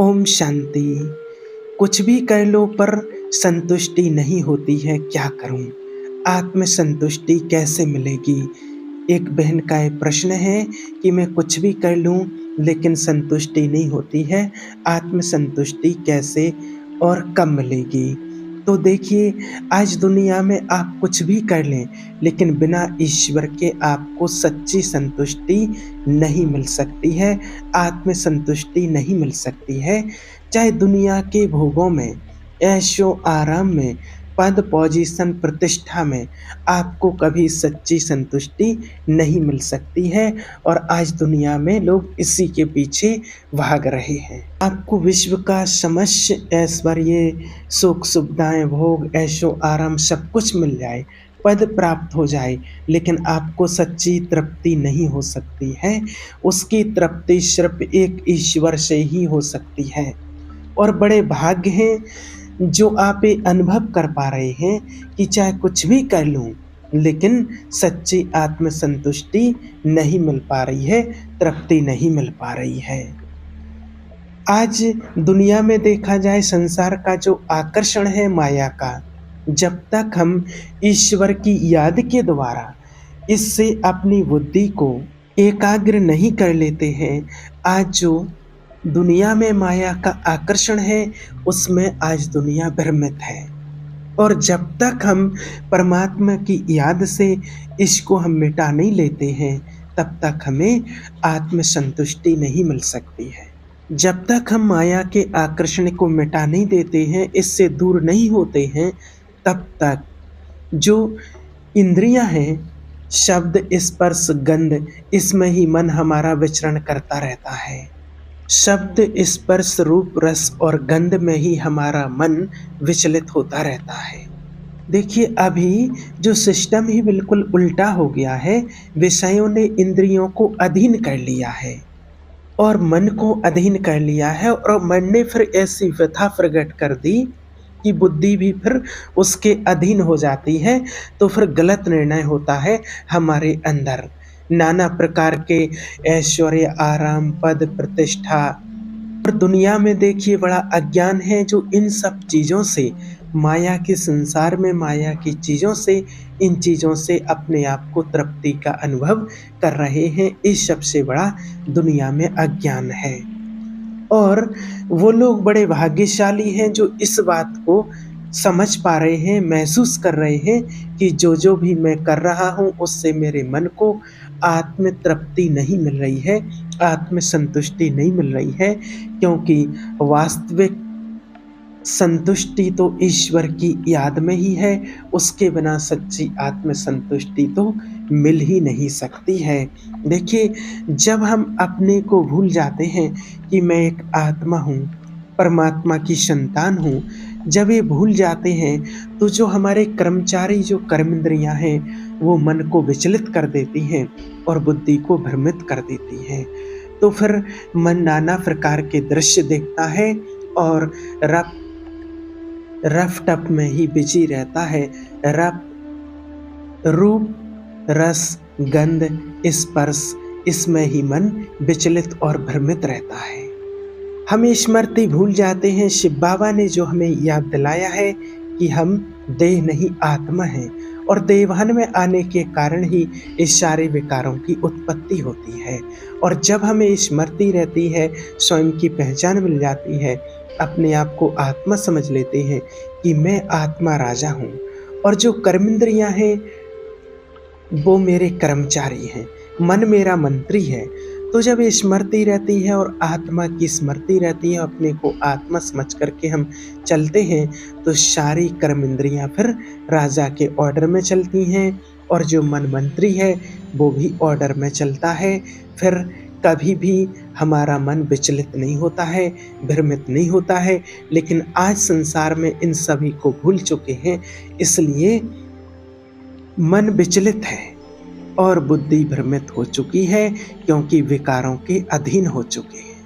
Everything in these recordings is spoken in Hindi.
ओम शांति। कुछ भी कर लो पर संतुष्टि नहीं होती है, क्या करूं? आत्म संतुष्टि कैसे मिलेगी? एक बहन का ये प्रश्न है कि मैं कुछ भी कर लूं लेकिन संतुष्टि नहीं होती है, आत्म संतुष्टि कैसे और कब मिलेगी? तो देखिए, आज दुनिया में आप कुछ भी कर लें लेकिन बिना ईश्वर के आपको सच्ची संतुष्टि नहीं मिल सकती है, आत्म संतुष्टि नहीं मिल सकती है। चाहे दुनिया के भोगों में, ऐशो-आराम में, पद, पोजीशन, प्रतिष्ठा में आपको कभी सच्ची संतुष्टि नहीं मिल सकती है और आज दुनिया में लोग इसी के पीछे भाग रहे हैं। आपको विश्व का समस्त ऐश्वर्य, सुख, सुविधाएँ, भोग, ऐशो-आराम सब कुछ मिल जाए, पद प्राप्त हो जाए, लेकिन आपको सच्ची तृप्ति नहीं हो सकती है। उसकी तृप्ति सिर्फ़ एक ईश्वर से ही हो सकती है और बड़े भाग्य हैं जो आप ये अनुभव कर पा रहे हैं कि चाहे कुछ भी कर लूँ, लेकिन सच्ची आत्म संतुष्टि नहीं मिल पा रही है, तृप्ति नहीं मिल पा रही है। आज दुनिया में देखा जाए संसार का जो आकर्षण है माया का, जब तक हम ईश्वर की याद के द्वारा इससे अपनी बुद्धि को एकाग्र नहीं कर लेते हैं, आज जो दुनिया में माया का आकर्षण है, उसमें आज दुनिया भ्रमित है। और जब तक हम परमात्मा की याद से इसको हम मिटा नहीं लेते हैं, तब तक हमें आत्म संतुष्टि नहीं मिल सकती है। जब तक हम माया के आकर्षण को मिटा नहीं देते हैं, इससे दूर नहीं होते हैं, तब तक जो इंद्रियां हैं, शब्द, स्पर्श, गंध, इसमें ही मन हमारा विचरण करता रहता है। शब्द, स्पर्श, रूप, रस और गंध में ही हमारा मन विचलित होता रहता है। देखिए, अभी जो सिस्टम ही बिल्कुल उल्टा हो गया है, विषयों ने इंद्रियों को अधीन कर लिया है और मन को अधीन कर लिया है और मन ने फिर ऐसी व्यथा प्रकट कर दी कि बुद्धि भी फिर उसके अधीन हो जाती है, तो फिर गलत निर्णय होता है हमारे अंदर। नाना प्रकार के ऐश्वर्य, आराम, पद, प्रतिष्ठा और दुनिया में देखिए बड़ा अज्ञान है जो इन सब चीज़ों से, माया के संसार में माया की चीज़ों से, इन चीज़ों से अपने आप को तृप्ति का अनुभव कर रहे हैं। इस सबसे बड़ा दुनिया में अज्ञान है और वो लोग बड़े भाग्यशाली हैं जो इस बात को समझ पा रहे हैं, महसूस कर रहे हैं कि जो भी मैं कर रहा हूँ उससे मेरे मन को आत्म तृप्ति नहीं मिल रही है, आत्म संतुष्टि नहीं मिल रही है, क्योंकि वास्तविक संतुष्टि तो ईश्वर की याद में ही है, उसके बिना सच्ची आत्म संतुष्टि तो मिल ही नहीं सकती है। देखिए, जब हम अपने को भूल जाते हैं कि मैं एक आत्मा हूँ, परमात्मा की संतान हूँ, जब ये भूल जाते हैं तो जो हमारे कर्मचारी जो कर्मेंद्रियाँ हैं, वो मन को विचलित कर देती हैं और बुद्धि को भ्रमित कर देती हैं। तो फिर मन नाना प्रकार के दृश्य देखता है और रफ-टप में ही बिजी रहता है। रूप, रस, गंध, स्पर्श, इसमें ही मन विचलित और भ्रमित रहता है। हम स्मृति भूल जाते हैं। शिव बाबा ने जो हमें याद दिलाया है कि हम देह नहीं आत्मा हैं और देवहन में आने के कारण ही इस सारे विकारों की उत्पत्ति होती है। और जब हमें स्मृति रहती है, स्वयं की पहचान मिल जाती है, अपने आप को आत्मा समझ लेते हैं कि मैं आत्मा राजा हूँ और जो कर्मेंद्रियाँ हैं वो मेरे कर्मचारी हैं, मन मेरा मंत्री है। तो जब ये स्मृति रहती है और आत्मा की स्मृति रहती है, अपने को आत्मा समझ करके हम चलते हैं, तो सारी कर्मेंद्रियाँ फिर राजा के ऑर्डर में चलती हैं और जो मन मंत्री है वो भी ऑर्डर में चलता है। फिर कभी भी हमारा मन विचलित नहीं होता है, भ्रमित नहीं होता है। लेकिन आज संसार में इन सभी को भूल चुके हैं, इसलिए मन विचलित है और बुद्धि भ्रमित हो चुकी है, क्योंकि विकारों के अधीन हो चुके हैं।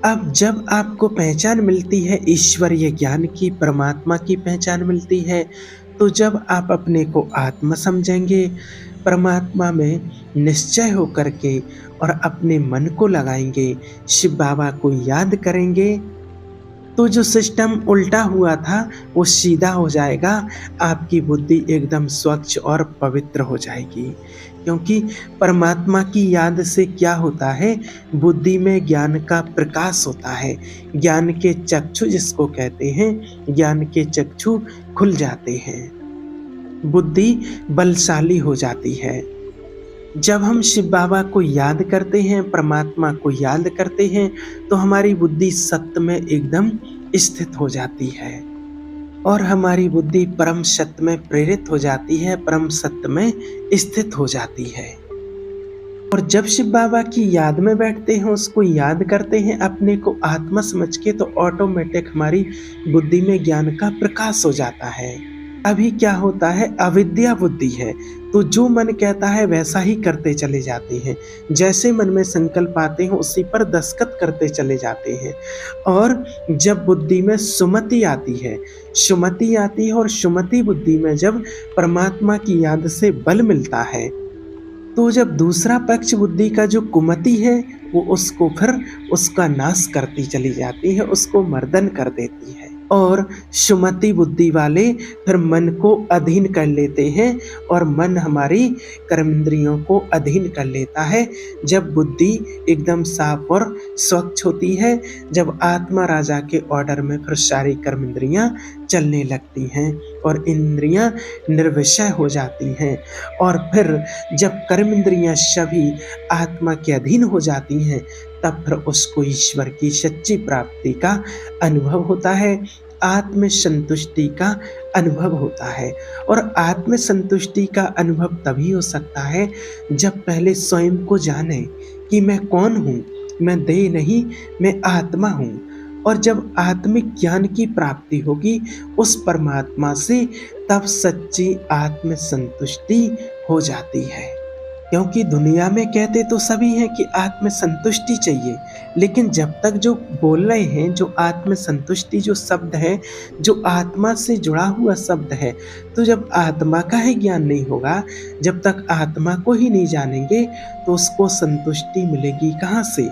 अब जब आपको पहचान मिलती है ईश्वरीय ज्ञान की, परमात्मा की पहचान मिलती है, तो जब आप अपने को आत्मा समझेंगे, परमात्मा में निश्चय हो करके और अपने मन को लगाएंगे, शिव बाबा को याद करेंगे, तो जो सिस्टम उल्टा हुआ था वो सीधा हो जाएगा, आपकी बुद्धि एकदम स्वच्छ और पवित्र हो जाएगी। क्योंकि परमात्मा की याद से क्या होता है, बुद्धि में ज्ञान का प्रकाश होता है, ज्ञान के चक्षु जिसको कहते हैं, ज्ञान के चक्षु खुल जाते हैं, बुद्धि बलशाली हो जाती है। जब हम शिव बाबा को याद करते हैं, परमात्मा को याद करते हैं, तो हमारी बुद्धि सत्य में एकदम स्थित हो जाती है और हमारी बुद्धि परम सत्य में प्रेरित हो जाती है, परम सत्य में स्थित हो जाती है। और जब शिव बाबा की याद में बैठते हैं, उसको याद करते हैं अपने को आत्मा समझ के, तो ऑटोमेटिक हमारी बुद्धि में ज्ञान का प्रकाश हो जाता है। अभी क्या होता है, अविद्या बुद्धि है, तो जो मन कहता है वैसा ही करते चले जाते हैं, जैसे मन में संकल्प आते हैं उसी पर दस्तखत करते चले जाते हैं। और जब बुद्धि में सुमति आती है, सुमति आती है, और सुमति बुद्धि में जब परमात्मा की याद से बल मिलता है, तो जब दूसरा पक्ष बुद्धि का जो कुमति है वो उसको फिर उसका नाश करती चली जाती है, उसको मर्दन कर देती है। और सुमति बुद्धि वाले फिर मन को अधीन कर लेते हैं और मन हमारी कर्मेंद्रियों को अधीन कर लेता है। जब बुद्धि एकदम साफ और स्वच्छ होती है, जब आत्मा राजा के ऑर्डर में फिर सारी कर्मेंद्रियां चलने लगती हैं और इंद्रियां निर्विषय हो जाती हैं, और फिर जब कर्मेंद्रियां सभी आत्मा के अधीन हो जाती हैं, तब फिर उसको ईश्वर की सच्ची प्राप्ति का अनुभव होता है, आत्म संतुष्टि का अनुभव होता है। और आत्म संतुष्टि का अनुभव तभी हो सकता है जब पहले स्वयं को जाने कि मैं कौन हूँ, मैं देह नहीं, मैं आत्मा हूँ। और जब आत्मिक ज्ञान की प्राप्ति होगी उस परमात्मा से, तब सच्ची आत्म संतुष्टि हो जाती है। क्योंकि दुनिया में कहते तो सभी हैं कि आत्म संतुष्टि चाहिए, लेकिन जब तक जो बोल रहे हैं, जो आत्म संतुष्टि जो शब्द है, जो आत्मा से जुड़ा हुआ शब्द है, तो जब आत्मा का ही ज्ञान नहीं होगा, जब तक आत्मा को ही नहीं जानेंगे, तो उसको संतुष्टि मिलेगी कहाँ से?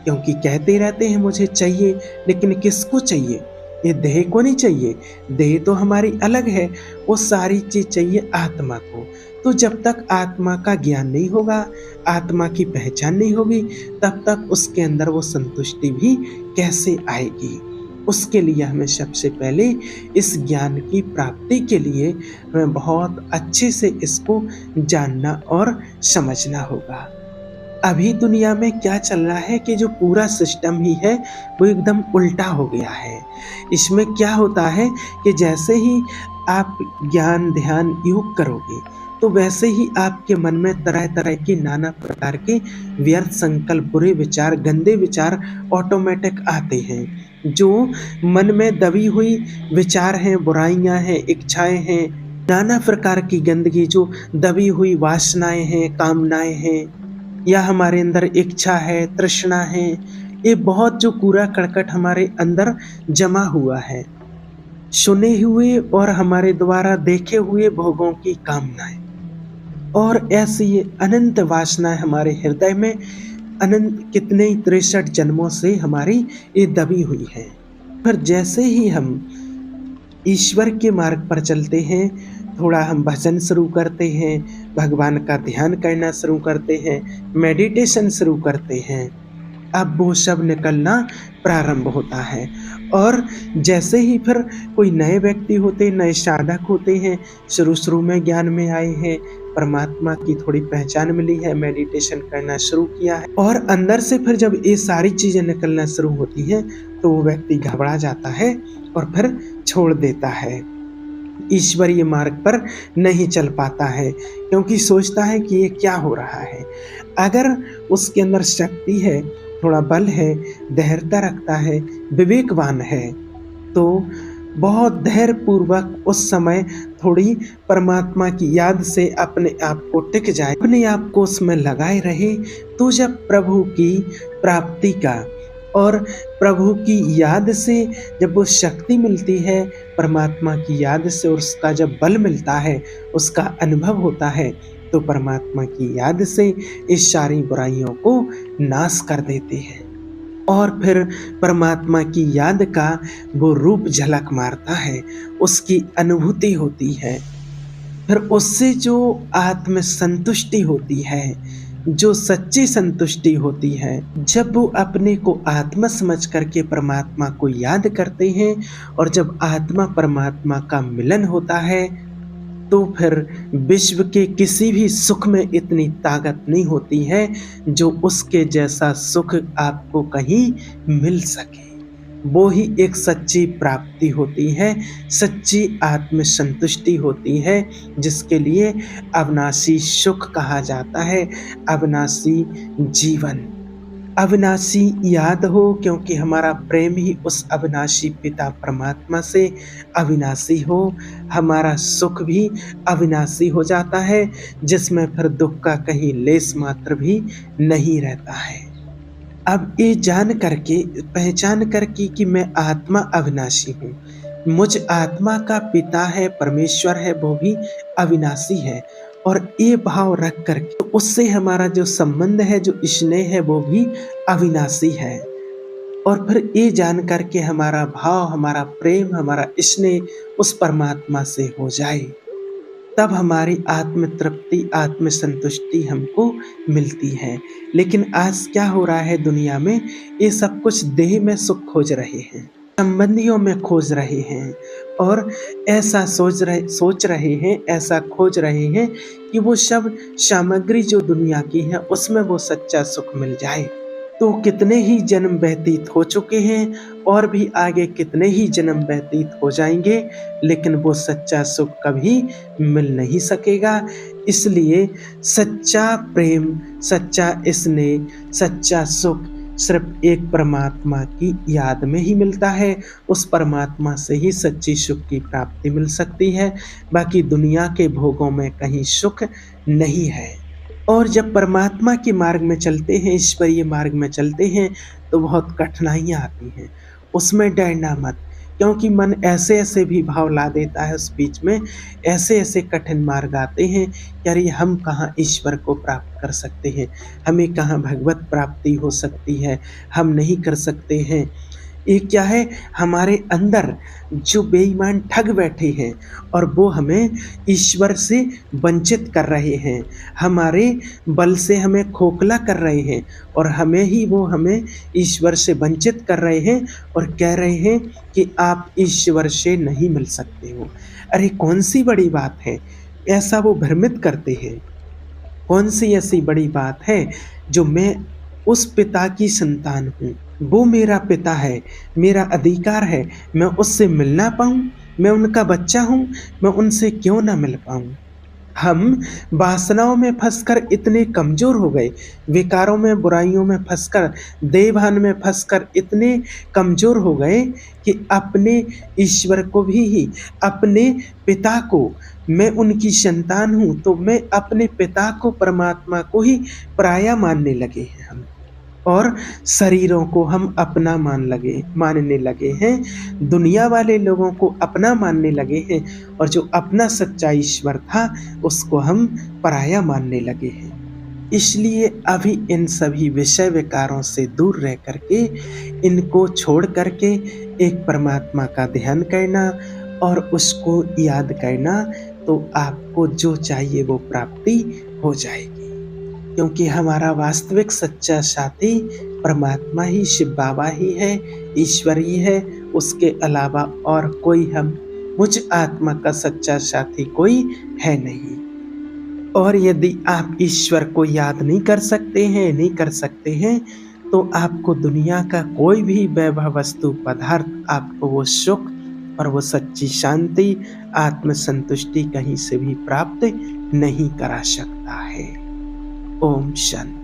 क्योंकि कहते रहते हैं मुझे चाहिए, लेकिन किसको चाहिए? ये देह को नहीं चाहिए, देह तो हमारी अलग है, वो सारी चीज चाहिए आत्मा को। तो जब तक आत्मा का ज्ञान नहीं होगा, आत्मा की पहचान नहीं होगी, तब तक उसके अंदर वो संतुष्टि भी कैसे आएगी? उसके लिए हमें सबसे पहले इस ज्ञान की प्राप्ति के लिए हमें बहुत अच्छे से इसको जानना और समझना होगा। अभी दुनिया में क्या चल रहा है कि जो पूरा सिस्टम ही है वो एकदम उल्टा हो गया है। इसमें क्या होता है कि जैसे ही आप ज्ञान ध्यान योग करोगे, तो वैसे ही आपके मन में तरह तरह के नाना प्रकार के व्यर्थ संकल्प, बुरे विचार, गंदे विचार ऑटोमेटिक आते हैं। जो मन में दबी हुई विचार हैं, बुराइयां हैं, इच्छाएं हैं, नाना प्रकार की गंदगी, जो दबी हुई वासनाएं हैं, कामनाएं हैं, या हमारे अंदर इच्छा है, तृष्णा है, ये बहुत जो कूड़ा करकट हमारे अंदर जमा हुआ है, सुने हुए और हमारे द्वारा देखे हुए भोगों की कामनाएं, और ऐसी ये अनंत वासनाएं हमारे हृदय में अनंत कितने ही 63 जन्मों से हमारी ये दबी हुई है। पर जैसे ही हम ईश्वर के मार्ग पर चलते हैं, थोड़ा हम भजन शुरू करते हैं, भगवान का ध्यान करना शुरू करते हैं, मेडिटेशन शुरू करते हैं, अब वो सब निकलना प्रारंभ होता है। और जैसे ही फिर कोई नए व्यक्ति होते, नए साधक होते हैं, शुरू में ज्ञान में आए हैं, परमात्मा की थोड़ी पहचान मिली है, मेडिटेशन करना शुरू किया है, और अंदर से फिर जब ये सारी चीजें निकलना शुरू होती हैं, तो वो व्यक्ति घबरा जाता है और फिर छोड़ देता है, ईश्वरीय मार्ग पर नहीं चल पाता है, क्योंकि सोचता है कि ये क्या हो रहा है। अगर उसके अंदर शक्ति है, थोड़ा बल है, धैर्यता रखता है, विवेकवान है, तो बहुत धैर्य पूर्वक उस समय थोड़ी परमात्मा की याद से अपने आप को टिक जाए, अपने आप को उसमें लगाए रहे, तो जब प्रभु की प्राप्ति का और प्रभु की याद से जब वो शक्ति मिलती है, परमात्मा की याद से उसका जब बल मिलता है, उसका अनुभव होता है, तो परमात्मा की याद से इस सारी बुराइयों को नाश कर देते हैं। और फिर परमात्मा की याद का वो रूप झलक मारता है, उसकी अनुभूति होती है। फिर उससे जो आत्म संतुष्टि होती है, जो सच्ची संतुष्टि होती है, जब वो अपने को आत्मा समझ करके परमात्मा को याद करते हैं और जब आत्मा परमात्मा का मिलन होता है, तो फिर विश्व के किसी भी सुख में इतनी ताकत नहीं होती है जो उसके जैसा सुख आपको कहीं मिल सके। वो ही एक सच्ची प्राप्ति होती है, सच्ची आत्म संतुष्टि होती है, जिसके लिए अविनाशी सुख कहा जाता है, अविनाशी जीवन। अविनाशी याद हो, क्योंकि हमारा प्रेम ही उस अविनाशी पिता परमात्मा से अविनाशी हो। हमारा सुख भी अविनाशी हो जाता है, जिसमें फिर दुख का कहीं लेस मात्र भी नहीं रहता है। अब ये जान करके, पहचान करके कि मैं आत्मा अविनाशी हूँ, मुझ आत्मा का पिता है, परमेश्वर है, वो भी अविनाशी है, और ये भाव रख कर के उससे हमारा जो संबंध है, जो स्नेह है, वो भी अविनाशी है। और फिर ये जान कर के हमारा भाव, हमारा प्रेम, हमारा स्नेह उस परमात्मा से हो जाए, तब हमारी आत्म तृप्ति, आत्म संतुष्टि हमको मिलती है। लेकिन आज क्या हो रहा है दुनिया में, ये सब कुछ देह में सुख खोज रहे हैं, संबंधियों में खोज रहे हैं, और ऐसा सोच रहे हैं, ऐसा खोज रहे हैं कि वो सब सामग्री जो दुनिया की है उसमें वो सच्चा सुख मिल जाए। तो कितने ही जन्म व्यतीत हो चुके हैं और भी आगे कितने ही जन्म व्यतीत हो जाएंगे, लेकिन वो सच्चा सुख कभी मिल नहीं सकेगा। इसलिए सच्चा प्रेम, सच्चा स्नेह, सच्चा सुख सिर्फ एक परमात्मा की याद में ही मिलता है। उस परमात्मा से ही सच्ची सुख की प्राप्ति मिल सकती है, बाकी दुनिया के भोगों में कहीं सुख नहीं है। और जब परमात्मा के मार्ग में चलते हैं, ईश्वरीय मार्ग में चलते हैं, तो बहुत कठिनाइयाँ आती हैं। उसमें डरना मत, क्योंकि मन ऐसे-ऐसे भी भाव ला देता है उस बीच में, ऐसे-ऐसे कठिन मार्ग आते हैं कि अरे हम कहाँ ईश्वर को प्राप्त कर सकते हैं, हमें कहाँ भगवत प्राप्ति हो सकती है, हम नहीं कर सकते हैं। ये क्या है, हमारे अंदर जो बेईमान ठग बैठे हैं और वो हमें ईश्वर से वंचित कर रहे हैं, हमारे बल से हमें खोखला कर रहे हैं, और हमें ईश्वर से वंचित कर रहे हैं और कह रहे हैं कि आप ईश्वर से नहीं मिल सकते हो। अरे कौन सी बड़ी बात है, ऐसा वो भ्रमित करते हैं। कौन सी ऐसी बड़ी बात है जो मैं उस पिता की संतान हूँ, वो मेरा पिता है, मेरा अधिकार है, मैं उससे मिल ना पाऊँ, मैं उनका बच्चा हूँ, मैं उनसे क्यों ना मिल पाऊँ। हम वासनाओं में फंसकर इतने कमज़ोर हो गए, विकारों में, बुराइयों में फंसकर, देहभान में फंसकर इतने कमज़ोर हो गए कि अपने ईश्वर को भी, अपने पिता को, मैं उनकी संतान हूँ, तो मैं अपने पिता को, परमात्मा को ही पराया मानने लगे हैं हम। और शरीरों को हम अपना मानने लगे हैं, दुनिया वाले लोगों को अपना मानने लगे हैं, और जो अपना सच्चा ईश्वर था उसको हम पराया मानने लगे हैं। इसलिए अभी इन सभी विषय विकारों से दूर रह करके, इनको छोड़ करके एक परमात्मा का ध्यान करना और उसको याद करना, तो आपको जो चाहिए वो प्राप्ति हो जाएगी। क्योंकि हमारा वास्तविक सच्चा साथी परमात्मा ही, शिव बाबा ही है, ईश्वर ही है, उसके अलावा और कोई मुझ आत्मा का सच्चा साथी कोई है नहीं। और यदि आप ईश्वर को याद नहीं कर सकते हैं, तो आपको दुनिया का कोई भी वैभव, वस्तु, पदार्थ आपको वो सुख और वो सच्ची शांति, आत्म संतुष्टि कहीं से भी प्राप्त नहीं करा सकता है। ओम शांति।